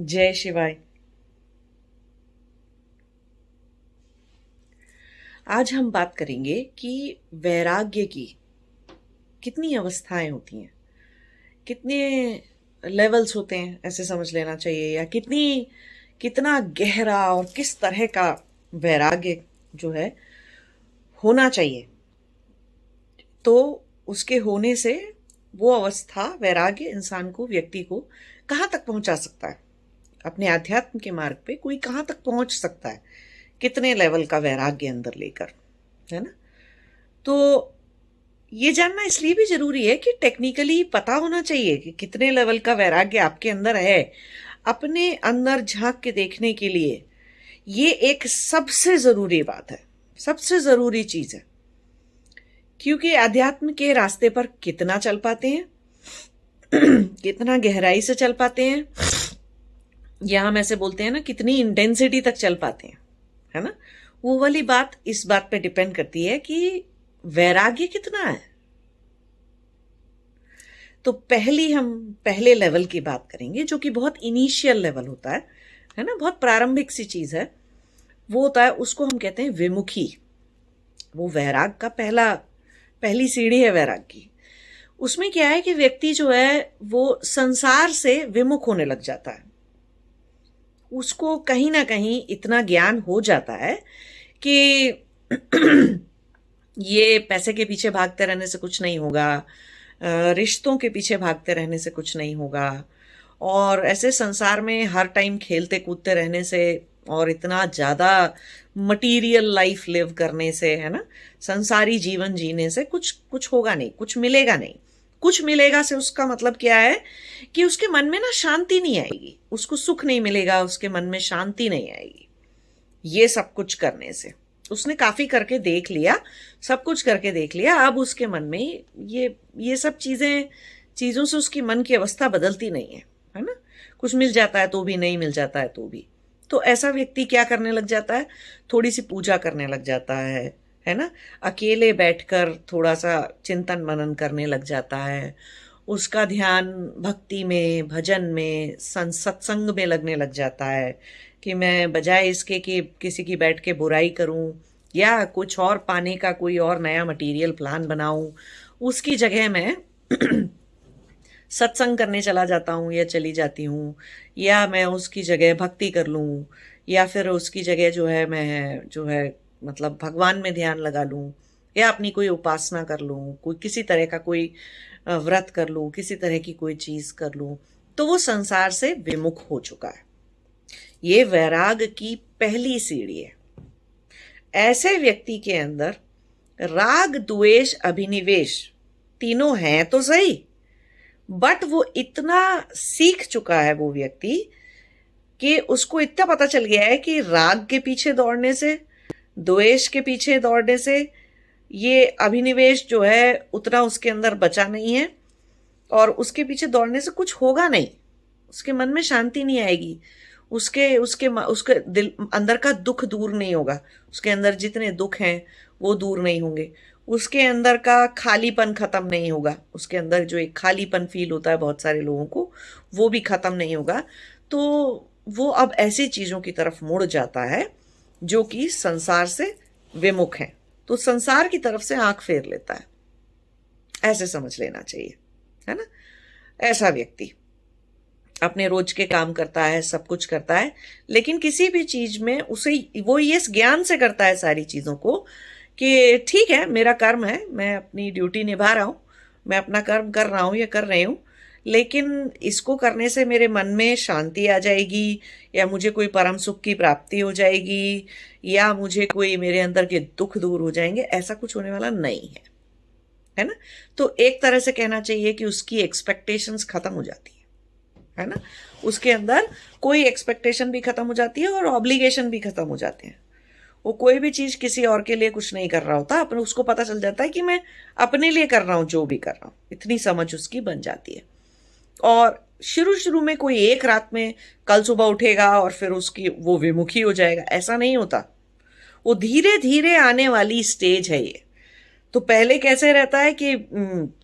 जय शिवाय। आज हम बात करेंगे कि वैराग्य की कितनी अवस्थाएं होती हैं, कितने लेवल्स होते हैं, ऐसे समझ लेना चाहिए, या कितना गहरा और किस तरह का वैराग्य जो है होना चाहिए। तो उसके होने से वो अवस्था, वैराग्य इंसान को, व्यक्ति को कहाँ तक पहुंचा सकता है, अपने आध्यात्म के मार्ग पे कोई कहाँ तक पहुंच सकता है, कितने लेवल का वैराग्य अंदर लेकर, है ना। तो ये जानना इसलिए भी जरूरी है कि टेक्निकली पता होना चाहिए कि कितने लेवल का वैराग्य आपके अंदर है। अपने अंदर झांक के देखने के लिए ये एक सबसे जरूरी बात है, सबसे जरूरी चीज है। क्योंकि अध्यात्म के रास्ते पर कितना चल पाते हैं, कितना गहराई से चल पाते हैं, या हम ऐसे बोलते हैं ना, कितनी इंटेंसिटी तक चल पाते हैं, है ना। वो वाली बात इस बात पे डिपेंड करती है कि वैराग्य कितना है। तो हम पहले लेवल की बात करेंगे, जो कि बहुत इनिशियल लेवल होता है ना, बहुत प्रारंभिक सी चीज है। वो होता है, उसको हम कहते हैं विमुखी। वो वैराग का पहली सीढ़ी है वैराग की। उसमें क्या है कि व्यक्ति जो है वो संसार से विमुख होने लग जाता है। उसको कहीं ना कहीं इतना ज्ञान हो जाता है कि ये पैसे के पीछे भागते रहने से कुछ नहीं होगा, रिश्तों के पीछे भागते रहने से कुछ नहीं होगा, और ऐसे संसार में हर टाइम खेलते कूदते रहने से और इतना ज्यादा मटीरियल लाइफ लिव करने से, है ना, संसारी जीवन जीने से कुछ कुछ होगा नहीं, कुछ मिलेगा नहीं। कुछ मिलेगा से उसका मतलब क्या है कि उसके मन में ना शांति नहीं आएगी, उसको सुख नहीं मिलेगा, उसके मन में शांति नहीं आएगी। ये सब कुछ करने से उसने काफी करके देख लिया, सब कुछ करके देख लिया, अब उसके मन में ये सब चीजों से उसकी मन की अवस्था बदलती नहीं है ना। कुछ मिल जाता है तो भी, नहीं मिल जाता है तो भी। तो ऐसा व्यक्ति क्या करने लग जाता है, थोड़ी सी पूजा करने लग जाता है ना। अकेले बैठकर थोड़ा सा चिंतन मनन करने लग जाता है। उसका ध्यान भक्ति में, भजन में, सत्संग में लगने लग जाता है कि मैं बजाय इसके कि किसी की बैठ के बुराई करूं या कुछ और पाने का कोई और नया मटेरियल प्लान बनाऊं, उसकी जगह मैं सत्संग करने चला जाता हूँ या चली जाती हूँ, या मैं उसकी जगह भक्ति कर लूँ, या फिर उसकी जगह जो है मैं जो है मतलब भगवान में ध्यान लगा लूँ, या अपनी कोई उपासना कर लूँ, कोई किसी तरह का कोई व्रत कर लूँ, किसी तरह की कोई चीज कर लूँ। तो वो संसार से विमुख हो चुका है। ये वैराग की पहली सीढ़ी है। ऐसे व्यक्ति के अंदर राग, द्वेष, अभिनिवेश तीनों हैं तो सही, बट वो इतना सीख चुका है वो व्यक्ति कि उसको इतना पता चल गया है कि राग के पीछे दौड़ने से, द्वेष के पीछे दौड़ने से, ये अभिनिवेश जो है उतना उसके अंदर बचा नहीं है, और उसके पीछे दौड़ने से कुछ होगा नहीं, उसके मन में शांति नहीं आएगी, उसके दिल अंदर का दुख दूर नहीं होगा, उसके अंदर जितने दुख हैं वो दूर नहीं होंगे, उसके अंदर का खालीपन खत्म नहीं होगा, उसके अंदर जो एक खालीपन फील होता है बहुत सारे लोगों को, वो भी खत्म नहीं होगा। तो वो अब ऐसी चीजों की तरफ मुड़ जाता है जो कि संसार से विमुख है, तो संसार की तरफ से आंख फेर लेता है, ऐसे समझ लेना चाहिए, है ना। ऐसा व्यक्ति अपने रोज के काम करता है, सब कुछ करता है, लेकिन किसी भी चीज में उसे वो ये ज्ञान से करता है सारी चीजों को कि ठीक है, मेरा कर्म है, मैं अपनी ड्यूटी निभा रहा हूं, मैं अपना कर्म कर रहा हूं या कर रही हूं, लेकिन इसको करने से मेरे मन में शांति आ जाएगी, या मुझे कोई परम सुख की प्राप्ति हो जाएगी, या मुझे कोई मेरे अंदर के दुख दूर हो जाएंगे, ऐसा कुछ होने वाला नहीं है ना। तो एक तरह से कहना चाहिए कि उसकी एक्सपेक्टेशंस खत्म हो जाती है ना। उसके अंदर कोई एक्सपेक्टेशन भी खत्म हो जाती है और ऑब्लिगेशन भी खत्म हो जाते हैं। वो कोई भी चीज किसी और के लिए कुछ नहीं कर रहा होता, अपने उसको पता चल जाता है कि मैं अपने लिए कर रहा हूं, जो भी कर रहा हूं, इतनी समझ उसकी बन जाती है। और शुरू शुरू में कोई एक रात में कल सुबह उठेगा और फिर उसकी वो विमुखी हो जाएगा, ऐसा नहीं होता। वो धीरे धीरे आने वाली स्टेज है ये। तो पहले कैसे रहता है कि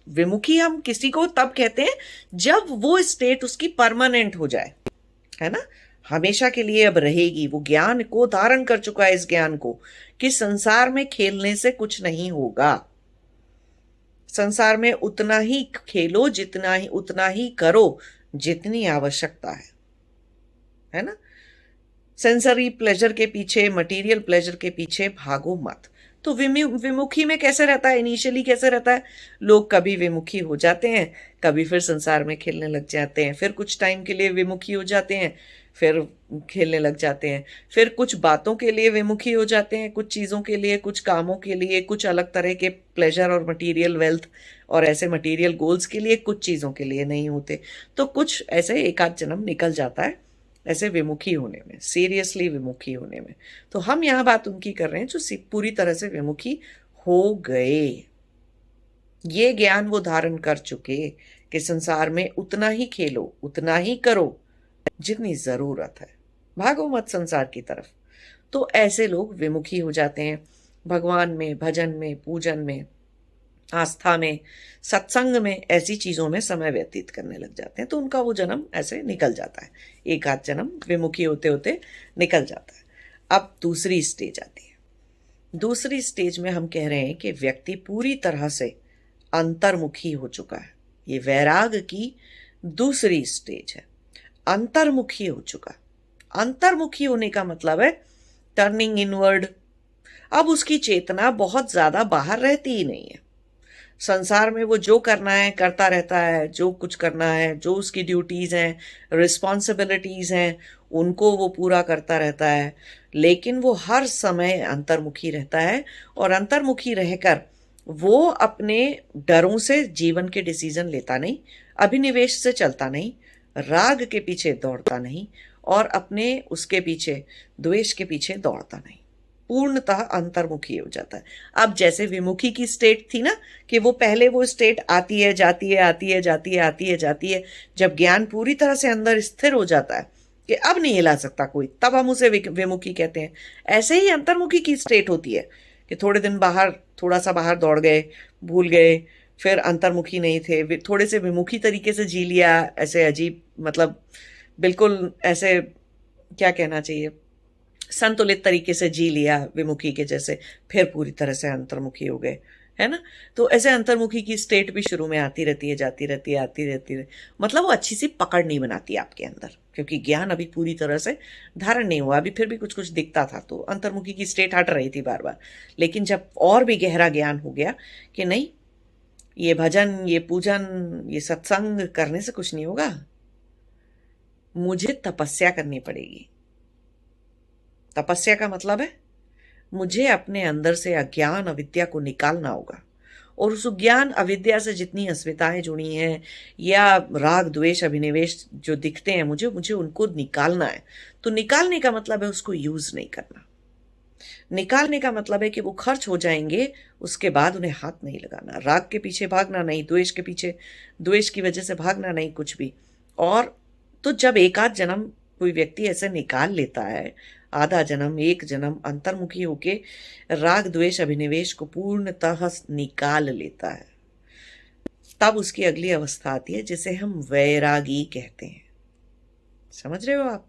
विमुखी हम किसी को तब कहते हैं जब वो स्टेट उसकी परमानेंट हो जाए, है ना, हमेशा के लिए अब रहेगी। वो ज्ञान को धारण कर चुका है, इस ज्ञान को, कि संसार में खेलने से कुछ नहीं होगा। संसार में उतना ही खेलो, जितना ही उतना ही करो जितनी आवश्यकता है ना। सेंसरी प्लेजर के पीछे, मटेरियल प्लेजर के पीछे भागो मत। तो विमुखी में कैसे रहता है, इनिशियली कैसे रहता है, लोग कभी विमुखी हो जाते हैं, कभी फिर संसार में खेलने लग जाते हैं, फिर कुछ टाइम के लिए विमुखी हो जाते हैं, फिर खेलने लग जाते हैं, फिर कुछ बातों के लिए विमुखी हो जाते हैं, कुछ चीज़ों के लिए, कुछ कामों के लिए, कुछ अलग तरह के प्लेजर और मटेरियल वेल्थ और ऐसे मटेरियल गोल्स के लिए, कुछ चीज़ों के लिए नहीं होते। तो कुछ ऐसे एक आध जन्म निकल जाता है ऐसे विमुखी होने में, सीरियसली विमुखी होने में। तो हम यहाँ बात उनकी कर रहे हैं जो पूरी तरह से विमुखी हो गए। ये ज्ञान वो धारण कर चुके कि संसार में उतना ही खेलो, उतना ही करो जितनी जरूरत है, भागो मत संसार की तरफ। तो ऐसे लोग विमुखी हो जाते हैं, भगवान में, भजन में, पूजन में, आस्था में, सत्संग में, ऐसी चीजों में समय व्यतीत करने लग जाते हैं। तो उनका वो जन्म ऐसे निकल जाता है, एक आध जन्म विमुखी होते होते निकल जाता है। अब दूसरी स्टेज आती है। दूसरी स्टेज में हम कह रहे हैं कि व्यक्ति पूरी तरह से अंतर्मुखी हो चुका है। ये वैराग की दूसरी स्टेज है, अंतर्मुखी हो चुका। अंतर्मुखी होने का मतलब है टर्निंग इनवर्ड। अब उसकी चेतना बहुत ज्यादा बाहर रहती ही नहीं है। संसार में वो जो करना है करता रहता है, जो कुछ करना है, जो उसकी ड्यूटीज हैं, रिस्पॉन्सिबिलिटीज हैं, उनको वो पूरा करता रहता है। लेकिन वो हर समय अंतर्मुखी रहता है, और अंतर्मुखी रहकर वो अपने डरों से जीवन के डिसीजन लेता नहीं, अभिनिवेश से चलता नहीं, राग के पीछे दौड़ता नहीं, और अपने उसके पीछे, द्वेष के पीछे दौड़ता नहीं, पूर्णतः अंतर्मुखी हो जाता है। अब जैसे विमुखी की स्टेट थी ना, कि वो पहले वो स्टेट आती है जाती है, आती है जाती है, आती है जाती है, जब ज्ञान पूरी तरह से अंदर स्थिर हो जाता है कि अब नहीं हिला सकता कोई, तब हम उसे विमुखी कहते हैं। ऐसे ही अंतर्मुखी की स्टेट होती है कि थोड़े दिन बाहर, थोड़ा सा बाहर दौड़ गए, भूल गए, फिर अंतर्मुखी नहीं थे, थोड़े से विमुखी तरीके से जी लिया, ऐसे अजीब, मतलब बिल्कुल ऐसे, क्या कहना चाहिए, संतुलित तरीके से जी लिया विमुखी के जैसे, फिर पूरी तरह से अंतर्मुखी हो गए, है ना। तो ऐसे अंतर्मुखी की स्टेट भी शुरू में आती रहती है, जाती रहती है, आती रहती है। मतलब वो अच्छी सी पकड़ नहीं बनाती आपके अंदर, क्योंकि ज्ञान अभी पूरी तरह से धारण नहीं हुआ, अभी फिर भी कुछ कुछ दिखता था, तो अंतर्मुखी की स्टेट हट रही थी बार बार। लेकिन जब और भी गहरा ज्ञान हो गया कि नहीं, ये भजन, ये पूजन, ये सत्संग करने से कुछ नहीं होगा, मुझे तपस्या करनी पड़ेगी। तपस्या का मतलब है मुझे अपने अंदर से अज्ञान अविद्या को निकालना होगा, और उस ज्ञान अविद्या से जितनी अस्मिताएं जुड़ी हैं, या राग द्वेष अभिनिवेश जो दिखते हैं मुझे मुझे उनको निकालना है। तो निकालने का मतलब है उसको यूज नहीं करना। निकालने का मतलब है कि वो खर्च हो जाएंगे, उसके बाद उन्हें हाथ नहीं लगाना, राग के पीछे भागना नहीं, द्वेष के पीछे, द्वेष की वजह से भागना नहीं, कुछ भी। और तो जब एक आध जन्म कोई व्यक्ति ऐसे निकाल लेता है, आधा जन्म, एक जन्म अंतर्मुखी होके राग द्वेष अभिनिवेश को पूर्णतः निकाल लेता है, तब उसकी अगली अवस्था आती है जिसे हम वैरागी कहते हैं। समझ रहे हो आप?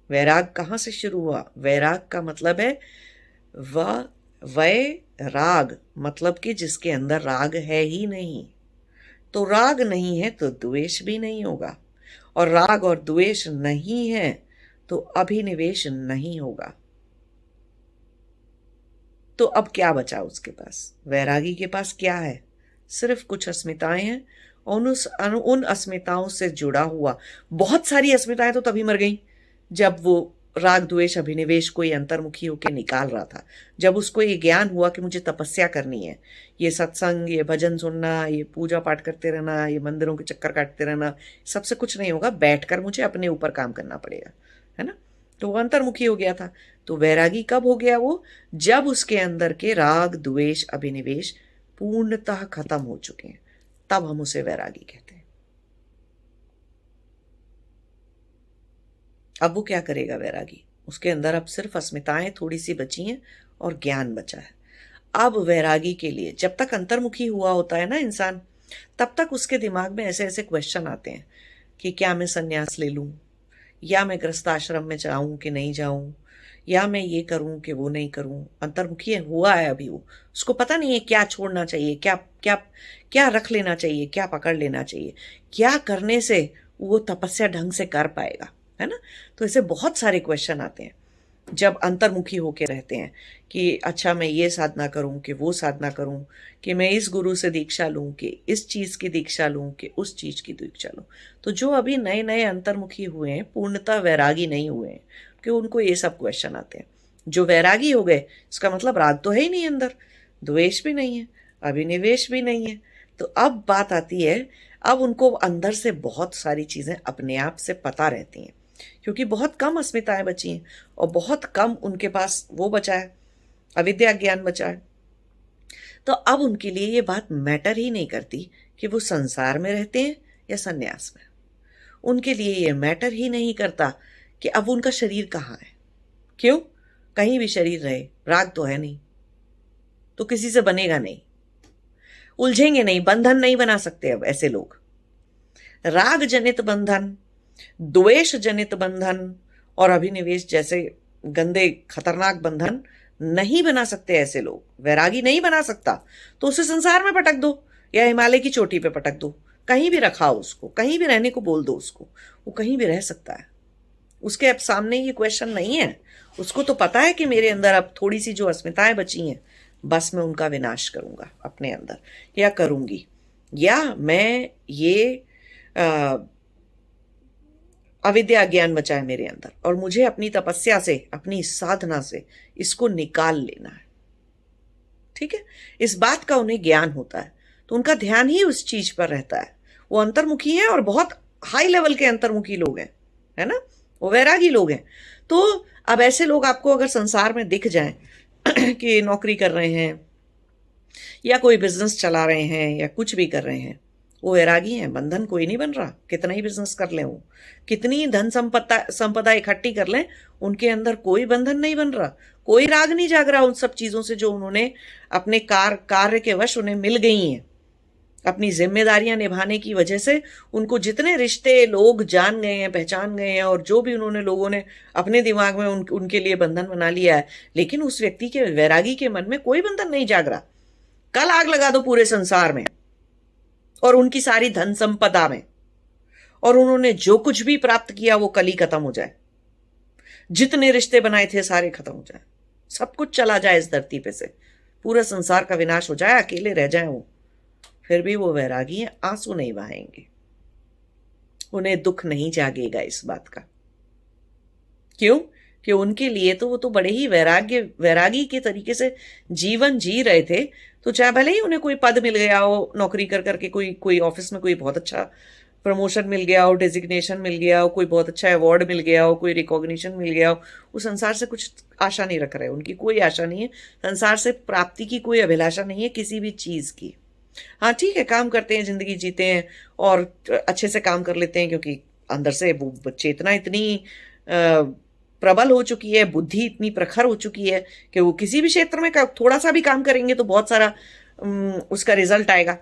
वैराग कहां से शुरू हुआ? वैराग का मतलब है वैराग, मतलब कि जिसके अंदर राग है ही नहीं। तो राग नहीं है तो द्वेष भी नहीं होगा, और राग और द्वेष नहीं है तो अभिनिवेश नहीं होगा। तो अब क्या बचा उसके पास? वैरागी के पास क्या है? सिर्फ कुछ अस्मिताएं हैं, और उन अस्मिताओं से जुड़ा हुआ, बहुत सारी अस्मिताएं तो तभी मर गई जब वो राग द्वेष अभिनिवेश को ये अंतर्मुखी होकर निकाल रहा था। जब उसको ये ज्ञान हुआ कि मुझे तपस्या करनी है, ये सत्संग, ये भजन सुनना, ये पूजा पाठ करते रहना, ये मंदिरों के चक्कर काटते रहना, सबसे कुछ नहीं होगा, बैठकर मुझे अपने ऊपर काम करना पड़ेगा, है ना। तो वो अंतर्मुखी हो गया था। तो वैरागी कब हो गया वो? जब उसके अंदर के राग द्वेष अभिनिवेश पूर्णतः खत्म हो चुके हैं, तब हम उसे वैरागी कहते हैं। अब वो क्या करेगा वैरागी? उसके अंदर अब सिर्फ अस्मिताएं थोड़ी सी बची हैं और ज्ञान बचा है। अब वैरागी के लिए, जब तक अंतर्मुखी हुआ होता है ना इंसान, तब तक उसके दिमाग में ऐसे ऐसे क्वेश्चन आते हैं कि भाई, कि क्या मैं संन्यास ले लूं, या मैं गृहस्थाश्रम में जाऊं कि नहीं जाऊं, या मैं ये करूं कि वो नहीं करूं। अंतर्मुखी हुआ है अभी वो, उसको पता नहीं है क्या छोड़ना चाहिए, क्या क्या क्या रख लेना चाहिए, क्या पकड़ लेना चाहिए, क्या करने से वो तपस्या ढंग से कर पाएगा, है ना। तो ऐसे बहुत सारे क्वेश्चन आते हैं जब अंतर्मुखी होके रहते हैं कि अच्छा मैं ये साधना करूं कि वो साधना करूं, कि मैं इस गुरु से दीक्षा लूं कि इस चीज की दीक्षा लूं कि उस चीज की दीक्षा लूं। तो जो अभी नए नए अंतर्मुखी हुए हैं, पूर्णतः वैरागी नहीं हुए हैं, कि उनको ये सब क्वेश्चन आते हैं। जो वैरागी हो गए, इसका मतलब राग तो है ही नहीं अंदर, द्वेष भी नहीं है, अभिनिवेश भी नहीं है। तो अब बात आती है, अब उनको अंदर से बहुत सारी चीजें अपने आप से पता रहती हैं, क्योंकि बहुत कम अस्मिताएं बची हैं और बहुत कम उनके पास वो बचा है, अविद्या ज्ञान बचा है। तो अब उनके लिए ये बात मैटर ही नहीं करती कि वो संसार में रहते हैं या सन्यास में। उनके लिए ये मैटर ही नहीं करता कि अब उनका शरीर कहाँ है। क्यों? कहीं भी शरीर रहे, राग तो है नहीं, तो किसी से बनेगा नहीं, उलझेंगे नहीं, बंधन नहीं बना सकते अब ऐसे लोग। राग जनित बंधन, द्वेष जनित बंधन और अभिनिवेश जैसे गंदे खतरनाक बंधन नहीं बना सकते ऐसे लोग। वैरागी नहीं बना सकता, तो उसे संसार में पटक दो या हिमालय की चोटी पे पटक दो, कहीं भी रखाओ उसको, कहीं भी रहने को बोल दो उसको, वो कहीं भी रह सकता है। उसके अब सामने ये क्वेश्चन नहीं है, उसको तो पता है कि मेरे अंदर अब थोड़ी सी जो अस्मिताएं बची हैं, बस मैं उनका विनाश करूंगा अपने अंदर, या करूंगी, या मैं ये अविद्या ज्ञान बचा है मेरे अंदर और मुझे अपनी तपस्या से, अपनी साधना से इसको निकाल लेना है। ठीक है, इस बात का उन्हें ज्ञान होता है, तो उनका ध्यान ही उस चीज पर रहता है। वो अंतर्मुखी है और बहुत हाई लेवल के अंतर्मुखी लोग हैं, है ना, वो वैरागी लोग हैं। तो अब ऐसे लोग आपको अगर संसार में दिख जाएं कि नौकरी कर रहे हैं या कोई बिजनेस चला रहे हैं या कुछ भी कर रहे हैं, वो वैरागी हैं, बंधन कोई नहीं बन रहा। कितना ही बिजनेस कर लें, वो कितनी धन संपदा इकट्ठी कर लें, उनके अंदर कोई बंधन नहीं बन रहा, कोई राग नहीं जाग रहा उन सब चीजों से जो उन्होंने अपने कार्य के वश उन्हें मिल गई हैं। अपनी जिम्मेदारियां निभाने की वजह से उनको जितने रिश्ते लोग जान गए हैं, पहचान गए हैं, और जो भी उन्होंने लोगों ने अपने दिमाग में उनके लिए बंधन बना लिया है, लेकिन उस व्यक्ति के, वैरागी के मन में कोई बंधन नहीं जाग रहा। कल आग लगा दो पूरे संसार में और उनकी सारी धन संपदा में, और उन्होंने जो कुछ भी प्राप्त किया वो कल ही खत्म हो जाए, जितने रिश्ते बनाए थे सारे खत्म हो जाए, सब कुछ चला जाए इस धरती पे से, पूरा संसार का विनाश हो जाए, अकेले रह जाए वो, फिर भी वो वैरागी हैं, आंसू नहीं बहाएंगे, उन्हें दुख नहीं जागेगा इस बात का। क्यों? कि उनके लिए तो वो तो बड़े ही वैरागी के तरीके से जीवन जी रहे थे। तो चाहे भले ही उन्हें कोई पद मिल गया हो, नौकरी कर करके कोई कोई ऑफिस में कोई बहुत अच्छा प्रमोशन मिल गया हो, डेजिग्नेशन मिल गया हो, कोई बहुत अच्छा अवार्ड मिल गया हो, कोई रिकॉग्निशन मिल गया हो, वो संसार से कुछ आशा नहीं रख रहे, उनकी कोई आशा नहीं है, संसार से प्राप्ति की कोई अभिलाषा नहीं है किसी भी चीज की। हाँ ठीक है, काम करते हैं, जिंदगी जीते हैं और अच्छे से काम कर लेते हैं, क्योंकि अंदर से वो चेतना इतनी प्रबल हो चुकी है, बुद्धि इतनी प्रखर हो चुकी है कि वो किसी भी क्षेत्र में थोड़ा सा भी काम करेंगे तो बहुत सारा उसका रिजल्ट आएगा।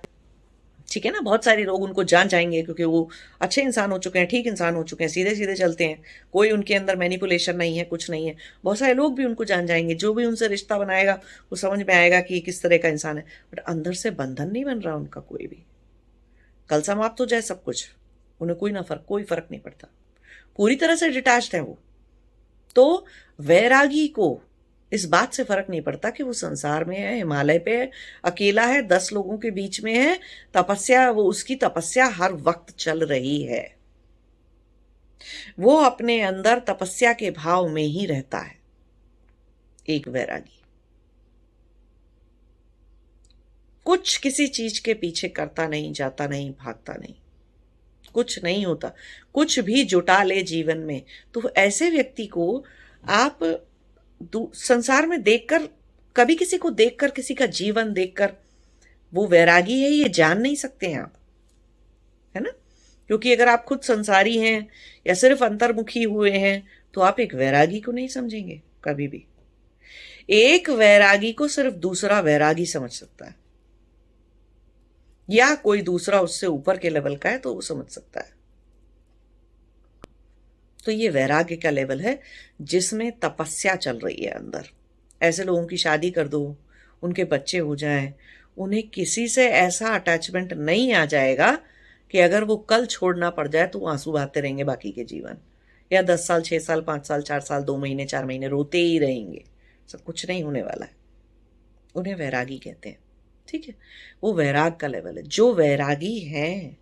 ठीक है ना, बहुत सारे लोग उनको जान जाएंगे, क्योंकि वो अच्छे इंसान हो चुके हैं, ठीक इंसान हो चुके हैं, सीधे सीधे चलते हैं, कोई उनके अंदर मैनिपुलेशन नहीं है, कुछ नहीं है। बहुत सारे लोग भी उनको जान जाएंगे, जो भी उनसे रिश्ता बनाएगा वो समझ में आएगा कि किस तरह का इंसान है, बट अंदर से बंधन नहीं बन रहा उनका कोई भी। कल समाप्त हो जाए सब कुछ, उन्हें कोई फर्क नहीं पड़ता, पूरी तरह से डिटैच्ड है वो। तो वैरागी को इस बात से फर्क नहीं पड़ता कि वो संसार में है, हिमालय पे है, अकेला है, 10 लोगों के बीच में है, तपस्या, वो उसकी तपस्या हर वक्त चल रही है, वो अपने अंदर तपस्या के भाव में ही रहता है। एक वैरागी कुछ किसी चीज के पीछे करता नहीं, जाता नहीं, भागता नहीं, कुछ नहीं होता, कुछ भी जुटा ले जीवन में, तो ऐसे व्यक्ति को आप संसार में देखकर, कभी किसी को देखकर, किसी का जीवन देखकर वो वैरागी है ये जान नहीं सकते हैं आप, है ना। क्योंकि अगर आप खुद संसारी हैं या सिर्फ अंतर्मुखी हुए हैं तो आप एक वैरागी को नहीं समझेंगे कभी भी। एक वैरागी को सिर्फ दूसरा वैरागी समझ सकता है, या कोई दूसरा उससे ऊपर के लेवल का है तो वो समझ सकता है। तो ये वैराग्य का लेवल है जिसमें तपस्या चल रही है अंदर। ऐसे लोगों की शादी कर दो, उनके बच्चे हो जाएं, उन्हें किसी से ऐसा अटैचमेंट नहीं आ जाएगा कि अगर वो कल छोड़ना पड़ जाए तो वो आंसू बहाते रहेंगे बाकी के जीवन, या 10 साल, 6 साल, 5 साल, 4 साल, 2 महीने, 4 महीने रोते ही रहेंगे। सब कुछ नहीं होने वाला है। उन्हें वैरागी कहते हैं। ठीक है, वो वैराग का लेवल है। जो वैरागी हैं,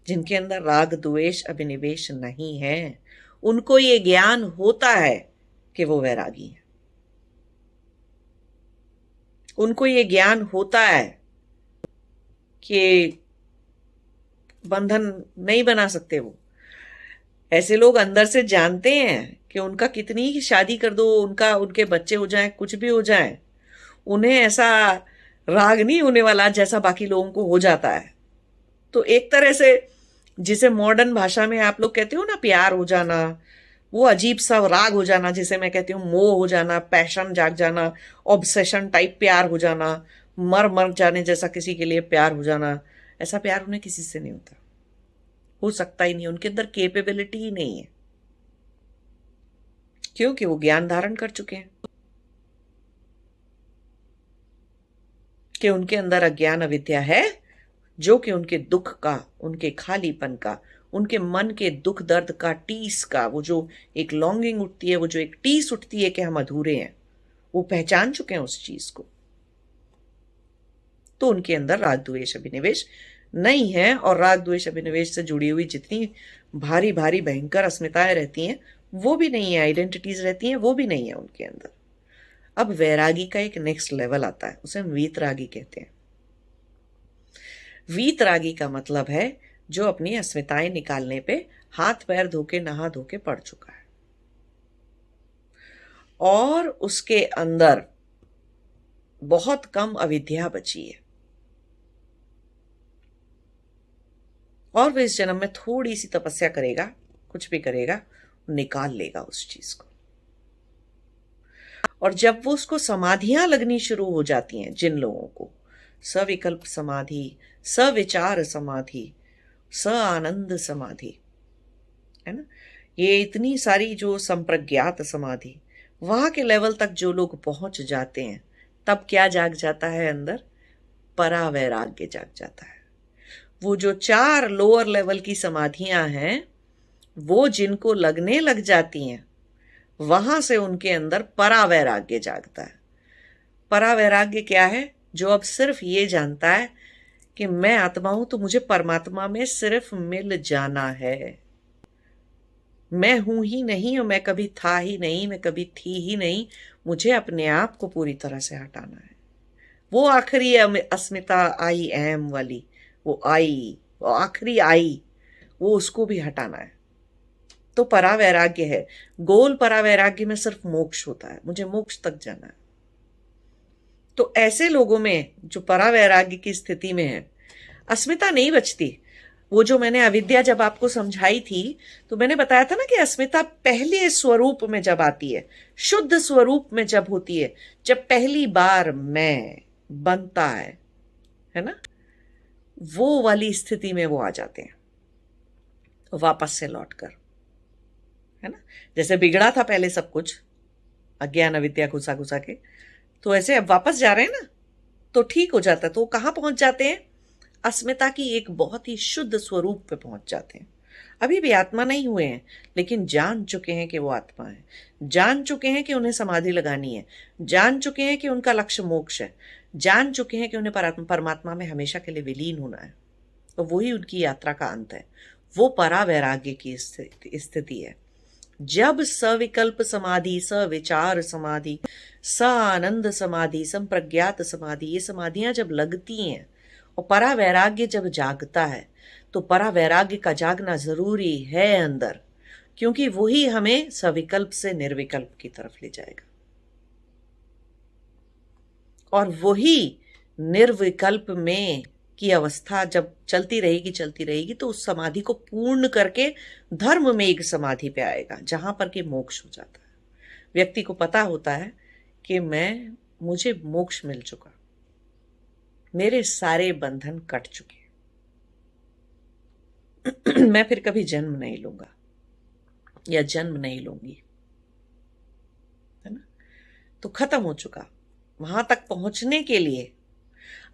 जिनके अंदर राग द्वेष अभिनिवेश नहीं है, उनको ये ज्ञान होता है कि वो वैरागी है। उनको ये ज्ञान होता है कि बंधन नहीं बना सकते वो। ऐसे लोग अंदर से जानते हैं कि उनका कितनी ही शादी कर दो, उनके बच्चे हो जाएं, कुछ भी हो जाए, उन्हें ऐसा राग नहीं होने वाला जैसा बाकी लोगों को हो जाता है। तो एक तरह से जिसे मॉडर्न भाषा में आप लोग कहते हो ना प्यार हो जाना, वो अजीब सा राग हो जाना, जिसे मैं कहती हूँ मोह हो जाना, पैशन जाग जाना, ऑब्सेशन टाइप प्यार हो जाना, मर मर जाने जैसा किसी के लिए प्यार हो जाना, ऐसा प्यार उन्हें किसी से नहीं होता, हो सकता ही नहीं। उनके अंदर कैपेबिलिटी ही नहीं है, क्योंकि वो ज्ञान धारण कर चुके हैं कि उनके अंदर अज्ञान अविद्या है, जो कि उनके दुख का, उनके खालीपन का, उनके मन के दुख दर्द का, टीस का, वो जो एक लॉन्गिंग उठती है, वो जो एक टीस उठती है कि हम अधूरे हैं, वो पहचान चुके हैं उस चीज को। तो उनके अंदर राग द्वेष अभिनिवेश नहीं है। और राग द्वेष अभिनिवेश से जुड़ी हुई जितनी भारी भारी भयंकर अस्मिताएं रहती हैं वो भी नहीं है, आइडेंटिटीज रहती हैं वो भी नहीं है उनके अंदर। अब वैरागी का एक नेक्स्ट लेवल आता है, उसे हम वीतरागी कहते हैं। वीतरागी का मतलब है जो अपनी अस्मिताएं निकालने पे हाथ पैर धोके नहा धोके पड़ चुका है और उसके अंदर बहुत कम अविद्या बची है, और वह इस जन्म में थोड़ी सी तपस्या करेगा, कुछ भी करेगा, निकाल लेगा उस चीज को। और जब वो उसको समाधियां लगनी शुरू हो जाती हैं, जिन लोगों को सविकल्प समाधि, सविचार समाधि, स आनंद समाधि, है ना, ये इतनी सारी जो संप्रज्ञात समाधि, वहां के लेवल तक जो लोग पहुंच जाते हैं, तब क्या जाग जाता है अंदर? परावैराग्य जाग जाता है। वो जो 4 लोअर लेवल की समाधियां हैं, वो जिनको लगने लग जाती हैं, वहां से उनके अंदर परावैराग्य जागता है। परावैराग्य क्या है? जो अब सिर्फ ये जानता है कि मैं आत्मा हूं तो मुझे परमात्मा में सिर्फ मिल जाना है। मैं हूं ही नहीं और मैं कभी था ही नहीं, मैं कभी थी ही नहीं, मुझे अपने आप को पूरी तरह से हटाना है। वो आखिरी अस्मिता आई एम वाली, वो आखिरी आई, वो उसको भी हटाना है। तो परावैराग्य है। गोल परावैराग्य में सिर्फ मोक्ष होता है, मुझे मोक्ष तक जाना है। तो ऐसे लोगों में जो परावैराग्य की स्थिति में है, अस्मिता नहीं बचती। वो जो मैंने अविद्या जब आपको समझाई थी, तो मैंने बताया था ना कि अस्मिता पहले स्वरूप में जब आती है, शुद्ध स्वरूप में जब होती है, जब पहली बार मैं बनता है ना, वो वाली स्थिति में वो आ जाते हैं वापस से लौटकर, है ना। जैसे बिगड़ा था पहले सब कुछ, अज्ञान अविद्या घुसा घुसा के, तो ऐसे अब वापस जा रहे हैं ना, तो ठीक हो जाता है। तो कहां पहुंच जाते हैं? अस्मिता की एक बहुत ही शुद्ध स्वरूप पे पहुंच जाते हैं। अभी भी आत्मा नहीं हुए हैं, लेकिन जान चुके हैं कि वो आत्मा है, जान चुके हैं कि उन्हें समाधि लगानी है, जान चुके हैं कि उनका लक्ष्य मोक्ष है, जान चुके हैं कि उन्हें परमात्मा में हमेशा के लिए विलीन होना है। तो वही उनकी यात्रा का अंत है। वो परावैराग्य की स्थिति है। जब सविकल्प समाधि, सविचार समाधि, स आनंद समाधि, संप्रज्ञात समाधि, ये समाधियां जब लगती हैं और परावैराग्य जब जागता है, तो परावैराग्य का जागना जरूरी है अंदर, क्योंकि वही हमें सविकल्प से निर्विकल्प की तरफ ले जाएगा। और वही निर्विकल्प में की अवस्था जब चलती रहेगी, तो उस समाधि को पूर्ण करके धर्म में एक समाधि पे आएगा, जहां पर कि मोक्ष हो जाता है। व्यक्ति को पता होता है कि मुझे मोक्ष मिल चुका, मेरे सारे बंधन कट चुके, मैं फिर कभी जन्म नहीं लूंगा, या जन्म नहीं लूंगी, है ना। तो खत्म हो चुका। वहां तक पहुंचने के लिए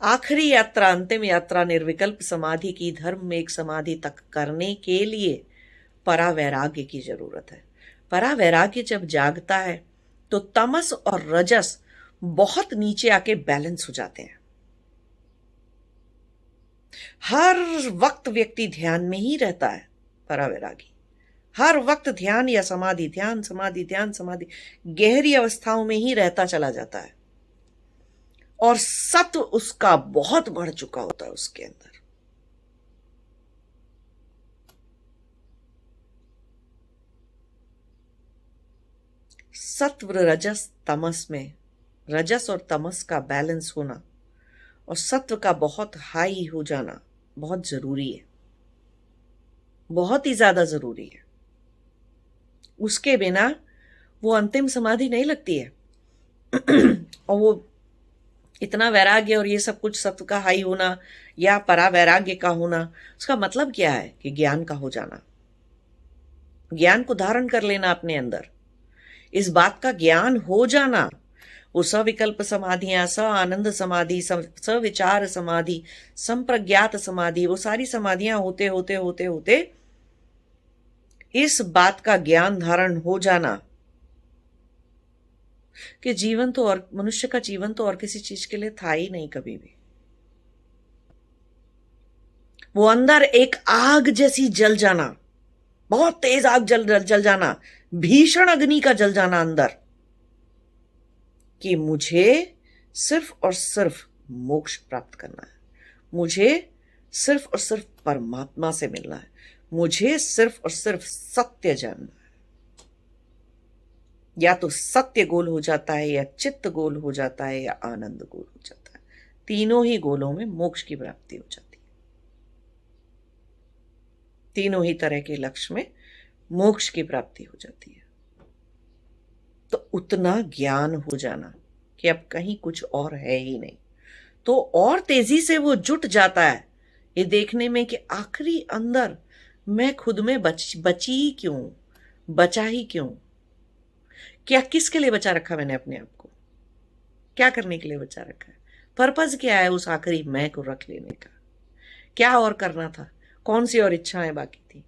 आखिरी यात्रा, अंतिम यात्रा निर्विकल्प समाधि की, धर्म में एक समाधि तक करने के लिए परावैराग्य की जरूरत है। परावैराग्य जब जागता है तो तमस और रजस बहुत नीचे आके बैलेंस हो जाते हैं। हर वक्त व्यक्ति ध्यान में ही रहता है, परावैरागी हर वक्त ध्यान या समाधि, ध्यान समाधि, ध्यान समाधि, गहरी अवस्थाओं में ही रहता चला जाता है, और सत्व उसका बहुत बढ़ चुका होता है उसके अंदर। सत्व रजस तमस में, रजस और तमस का बैलेंस होना और सत्व का बहुत हाई हो जाना बहुत जरूरी है, बहुत ही ज्यादा जरूरी है। उसके बिना वो अंतिम समाधि नहीं लगती है। और वो इतना वैराग्य और ये सब कुछ, सत्व का हाई होना या परा वैराग्य का होना, उसका मतलब क्या है कि ज्ञान का हो जाना, ज्ञान को धारण कर लेना अपने अंदर, इस बात का ज्ञान हो जाना। वो सविकल्प समाधियां, स आनंद समाधि, सविचार समाधि, संप्रज्ञात समाधि, वो सारी समाधियां होते होते होते होते इस बात का ज्ञान धारण हो जाना कि जीवन तो, और मनुष्य का जीवन तो और किसी चीज के लिए था ही नहीं कभी भी। वो अंदर एक आग जैसी जल जाना, बहुत तेज आग जल जाना, भीषण अग्नि का जल जाना अंदर, कि मुझे सिर्फ और सिर्फ मोक्ष प्राप्त करना है, मुझे सिर्फ और सिर्फ परमात्मा से मिलना है, मुझे सिर्फ और सिर्फ सत्य जानना है। या तो सत्य गोल हो जाता है, या चित्त गोल हो जाता है, या आनंद गोल हो जाता है। तीनों ही गोलों में मोक्ष की प्राप्ति हो जाती है। तीनों ही तरह के लक्ष्य में मोक्ष की प्राप्ति हो जाती है। तो उतना ज्ञान हो जाना कि अब कहीं कुछ और है ही नहीं, तो और तेजी से वो जुट जाता है ये देखने में कि आखिरी अंदर मैं खुद में बची ही क्यों, बचा ही क्यों, क्या किसके लिए बचा रखा मैंने अपने आप को, क्या करने के लिए बचा रखा है, पर्पज क्या है उस आखिरी मैं को रख लेने का, क्या और करना था, कौन सी और इच्छाएं बाकी थी।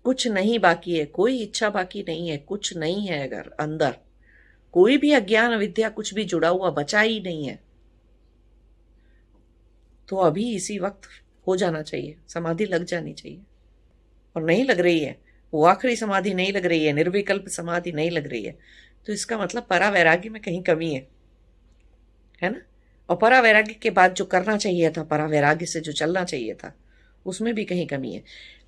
कुछ नहीं बाकी है, कोई इच्छा बाकी नहीं है, कुछ नहीं है। अगर अंदर कोई भी अज्ञान अविद्या कुछ भी जुड़ा हुआ बचा ही नहीं है, तो अभी इसी वक्त हो जाना चाहिए, समाधि लग जानी चाहिए। और नहीं लग रही है, वो आखिरी समाधि नहीं लग रही है, निर्विकल्प समाधि नहीं लग रही है, तो इसका मतलब परा वैराग्य में कहीं कमी है ना। और परा वैराग्य के बाद जो करना चाहिए था, परा वैराग्य से जो चलना चाहिए था, उसमें भी कहीं कमी है।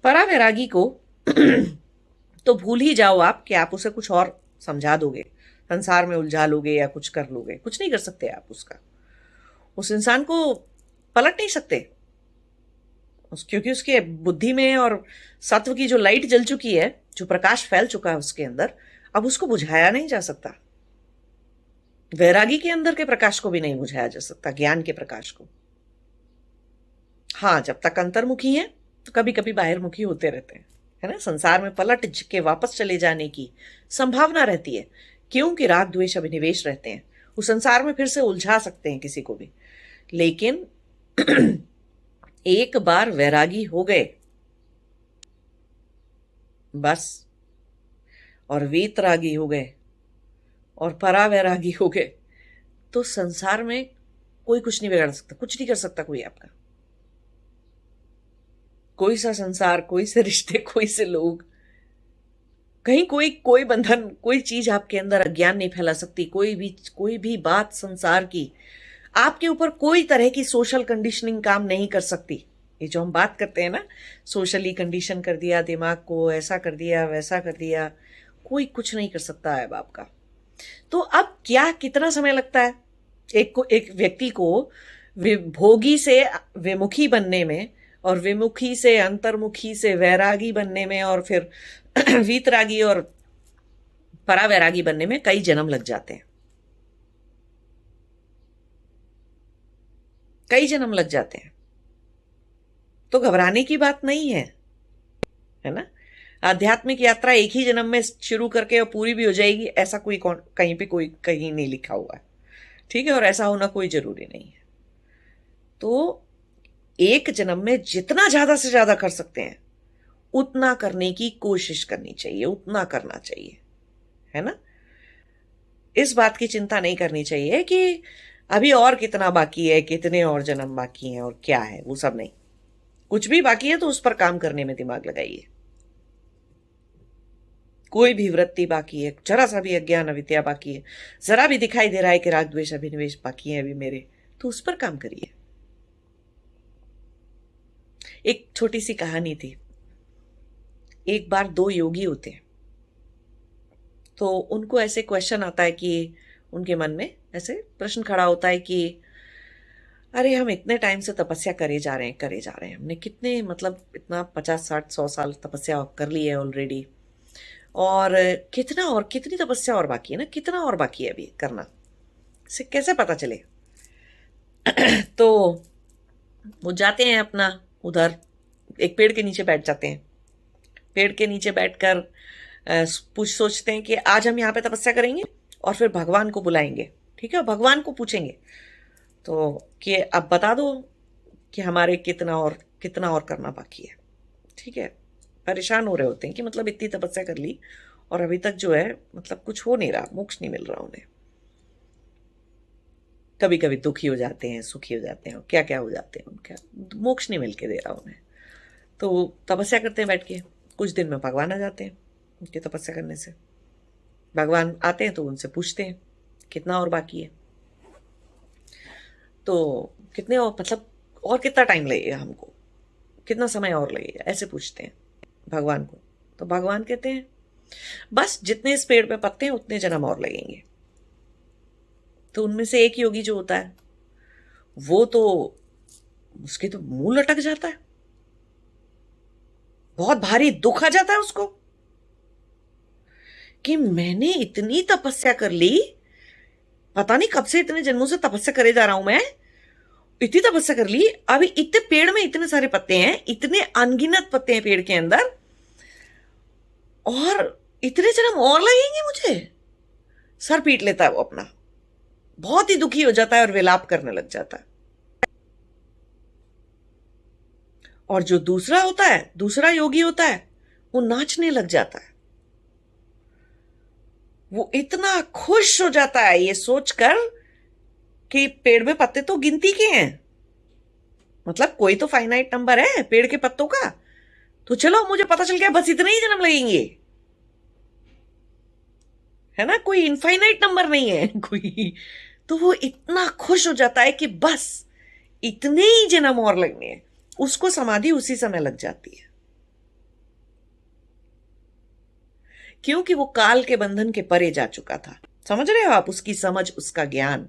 परा वैरागी को तो भूल ही जाओ आप कि आप उसे कुछ और समझा दोगे, संसार में उलझा लोगे या कुछ कर लोगे, कुछ नहीं कर सकते आप उसका। उस इंसान को पलट नहीं सकते, क्योंकि उसके बुद्धि में और सत्व की जो लाइट जल चुकी है, जो प्रकाश फैल चुका है उसके अंदर, अब उसको बुझाया नहीं जा सकता। वैरागी के अंदर के प्रकाश को भी नहीं बुझाया जा सकता, ज्ञान के प्रकाश को। हाँ, जब तक अंतर्मुखी है तो कभी कभी बाहिरमुखी होते रहते हैं, है ना। संसार में पलट के वापस चले जाने की संभावना रहती है, क्योंकि राग द्वेष अभिनिवेश रहते हैं, उस संसार में फिर से उलझा सकते हैं किसी को भी। लेकिन एक बार वैरागी हो गए बस, और वीतरागी हो गए और परावैरागी हो गए, तो संसार में कोई कुछ नहीं बिगाड़ सकता, कुछ नहीं कर सकता कोई आपका। कोई सा संसार, कोई से रिश्ते, कोई से लोग, कहीं कोई बंधन, कोई चीज आपके अंदर अज्ञान नहीं फैला सकती। कोई भी बात संसार की आपके ऊपर कोई तरह की सोशल कंडीशनिंग काम नहीं कर सकती। ये जो हम बात करते हैं ना, सोशली कंडीशन कर दिया दिमाग को, ऐसा कर दिया वैसा कर दिया, कोई कुछ नहीं कर सकता है बाप का। तो अब क्या, कितना समय लगता है एक व्यक्ति को भोगी से विमुखी बनने में, और विमुखी से अंतर्मुखी से वैरागी बनने में, और फिर वीतरागी और परावैरागी बनने में कई जन्म लग जाते हैं, कई जन्म लग जाते हैं। तो घबराने की बात नहीं है, है ना। आध्यात्मिक यात्रा एक ही जन्म में शुरू करके और पूरी भी हो जाएगी, ऐसा कोई कहीं पे कोई कहीं नहीं लिखा हुआ है। ठीक है, और ऐसा होना कोई जरूरी नहीं है। तो एक जन्म में जितना ज्यादा से ज्यादा कर सकते हैं उतना करने की कोशिश करनी चाहिए, उतना करना चाहिए, है ना। इस बात की चिंता नहीं करनी चाहिए कि अभी और कितना बाकी है, कितने और जन्म बाकी हैं और क्या है, वो सब नहीं। कुछ भी बाकी है तो उस पर काम करने में दिमाग लगाइए। कोई भी वृत्ति बाकी है, जरा सा भी अज्ञान अविद्या बाकी है, जरा भी दिखाई दे रहा है कि राग द्वेष अभिनिवेश बाकी है अभी मेरे, तो उस पर काम करिए। एक छोटी सी कहानी थी। एक बार दो योगी होते हैं, तो उनको ऐसे क्वेश्चन आता है कि उनके मन में ऐसे प्रश्न खड़ा होता है कि अरे हम इतने टाइम से तपस्या करे जा रहे हैं, हमने कितने मतलब इतना 50 60 100 साल तपस्या कर ली है ऑलरेडी, और कितना और कितनी तपस्या और बाकी है ना, कितना और बाकी है अभी करना, इसे कैसे पता चले। तो वो जाते हैं अपना उधर एक पेड़ के नीचे बैठ जाते हैं। पेड़ के नीचे बैठकर सोचते हैं कि आज हम यहाँ पे तपस्या करेंगे और फिर भगवान को बुलाएंगे। ठीक है, भगवान को पूछेंगे तो कि अब बता दो कि हमारे कितना और करना बाकी है। ठीक है, परेशान हो रहे होते हैं कि मतलब इतनी तपस्या कर ली और अभी तक जो है मतलब कुछ हो नहीं रहा, मोक्ष नहीं मिल रहा उन्हें। कभी कभी दुखी हो जाते हैं, सुखी हो जाते हैं, क्या क्या हो जाते हैं, उनका मोक्ष नहीं मिल के दे रहा उन्हें। तो तपस्या करते हैं बैठ के, कुछ दिन में भगवान आ जाते हैं उनकी तपस्या करने से। भगवान आते हैं तो उनसे पूछते हैं कितना और बाकी है, तो कितने और मतलब और कितना टाइम लगेगा हमको, कितना समय और लगेगा, ऐसे पूछते हैं भगवान को। तो भगवान कहते हैं बस जितने इस पेड़ पे पत्ते हैं उतने जन्म और लगेंगे। तो उनमें से एक योगी जो होता है वो तो उसके तो मुंह लटक जाता है, बहुत भारी दुख आ जाता है उसको कि मैंने इतनी तपस्या कर ली, पता नहीं कब से इतने जन्मों से तपस्या करे जा रहा हूं मैं, इतनी तपस्या कर ली, अभी इतने पेड़ में इतने सारे पत्ते हैं, इतने अनगिनत पत्ते हैं पेड़ के अंदर, और इतने जन्म और लगेंगे मुझे। सर पीट लेता है वो अपना, बहुत ही दुखी हो जाता है और विलाप करने लग जाता है। और जो दूसरा होता है, दूसरा योगी होता है, वो नाचने लग जाता है। वो इतना खुश हो जाता है ये सोचकर कि पेड़ में पत्ते तो गिनती के हैं, मतलब कोई तो फाइनाइट नंबर है पेड़ के पत्तों का, तो चलो मुझे पता चल गया बस इतने ही जन्म लगेंगे, है ना, कोई इनफाइनाइट नंबर नहीं है कोई। तो वो इतना खुश हो जाता है कि बस इतने ही जन्म और लगने हैं, उसको समाधि उसी समय लग जाती है, क्योंकि वो काल के बंधन के परे जा चुका था। समझ रहे हो आप, उसकी समझ, उसका ज्ञान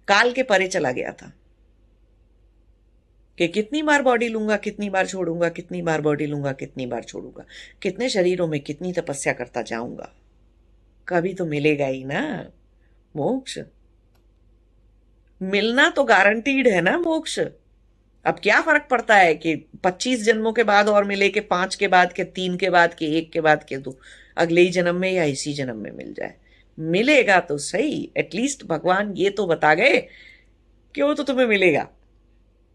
काल के परे चला गया था कि कितनी बार बॉडी लूंगा, कितनी बार छोड़ूंगा, कितनी बार बॉडी लूंगा, कितनी बार छोड़ूंगा, कितने शरीरों में कितनी तपस्या करता जाऊंगा, कभी तो मिलेगा ही ना मोक्ष। मिलना तो गारंटीड है ना मोक्ष। अब क्या फर्क पड़ता है कि 25 जन्मों के बाद और मिले, के 5 के बाद, के 3 के बाद, के 1 के बाद, के 2, अगले ही जन्म में या इसी जन्म में मिल जाए, मिलेगा तो सही। एटलीस्ट भगवान ये तो बता गए कि वो तो तुम्हें मिलेगा।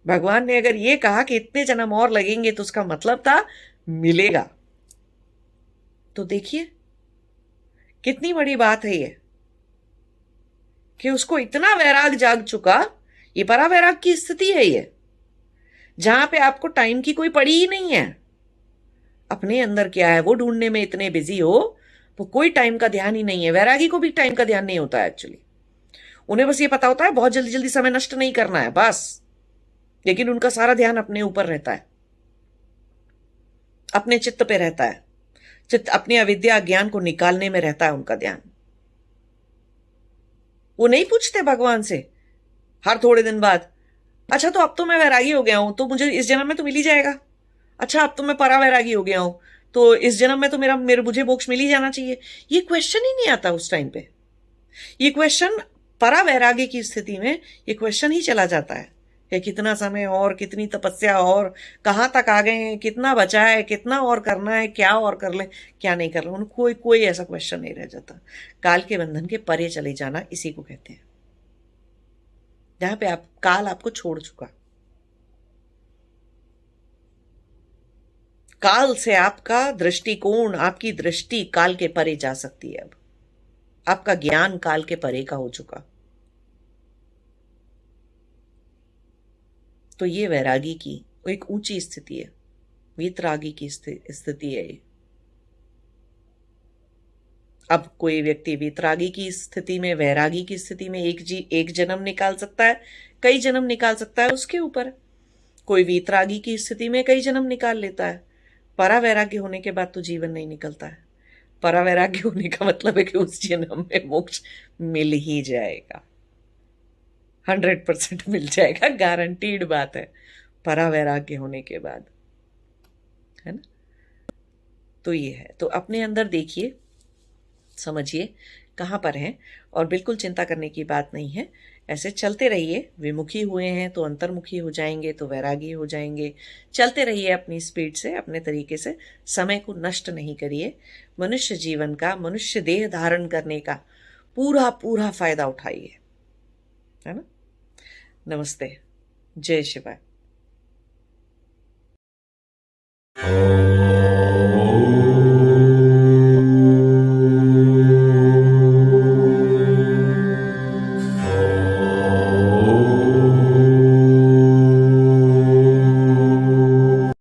भगवान ने अगर ये कहा कि इतने जन्म और लगेंगे तो उसका मतलब था मिलेगा। तो देखिए कितनी बड़ी बात है ये कि उसको इतना वैराग जाग चुका। ये परा वैराग की स्थिति है ये, जहां पे आपको टाइम की कोई पड़ी ही नहीं है। अपने अंदर क्या है वो ढूंढने में इतने बिजी हो, वो कोई टाइम का ध्यान ही नहीं है। वैरागी को भी टाइम का ध्यान नहीं होता है एक्चुअली, उन्हें बस ये पता होता है बहुत जल्दी जल्दी समय नष्ट नहीं करना है बस। लेकिन उनका सारा ध्यान अपने ऊपर रहता है, अपने चित्त पे रहता है, चित्त अपनी अविद्या ज्ञान को निकालने में रहता है उनका ध्यान। वो नहीं पूछते भगवान से हर थोड़े दिन बाद, अच्छा तो अब तो मैं वैरागी हो गया हूं तो मुझे इस जन्म में तो मिल ही जाएगा, अच्छा अब तो मैं परा वैरागी हो गया हूं तो इस जन्म में तो मुझे मोक्ष मिल ही जाना चाहिए। ये क्वेश्चन ही नहीं आता उस टाइम पे। ये क्वेश्चन परा वैरागी की स्थिति में ये क्वेश्चन ही चला जाता है कि कितना समय और, कितनी तपस्या और, कहाँ तक आ गए हैं, कितना बचा है, कितना और करना है, क्या और कर ले, क्या नहीं कर ले, उनको कोई कोई ऐसा क्वेश्चन नहीं रह जाता। काल के बंधन के परे चले जाना इसी को कहते हैं, जहां पे आप काल आपको छोड़ चुका। काल से आपका दृष्टिकोण, आपकी दृष्टि काल के परे जा सकती है। अब आपका ज्ञान काल के परे का हो चुका। तो ये वैरागी की एक ऊंची स्थिति है, वीतरागी की स्थिति है ये। अब कोई व्यक्ति वीतरागी की स्थिति में, वैरागी की स्थिति में एक जन्म निकाल सकता है, कई जन्म निकाल सकता है, उसके ऊपर। कोई वीतरागी की स्थिति में कई जन्म निकाल लेता है। परावैराग्य होने के बाद तो जीवन नहीं निकलता है। परावैराग्य होने का मतलब है कि उस जन्म में मोक्ष मिल ही जाएगा, 100% मिल जाएगा, गारंटीड बात है, परावैराग्य होने के बाद, है ना। तो ये है, तो अपने अंदर देखिए, समझिए कहाँ पर हैं, और बिल्कुल चिंता करने की बात नहीं है। ऐसे चलते रहिए, विमुखी हुए हैं तो अंतर्मुखी हो जाएंगे, तो वैरागी हो जाएंगे। चलते रहिए अपनी स्पीड से, अपने तरीके से, समय को नष्ट नहीं करिए। मनुष्य जीवन का, मनुष्य देह धारण करने का पूरा पूरा फायदा उठाइए, है ना। नमस्ते, जय शिवाय।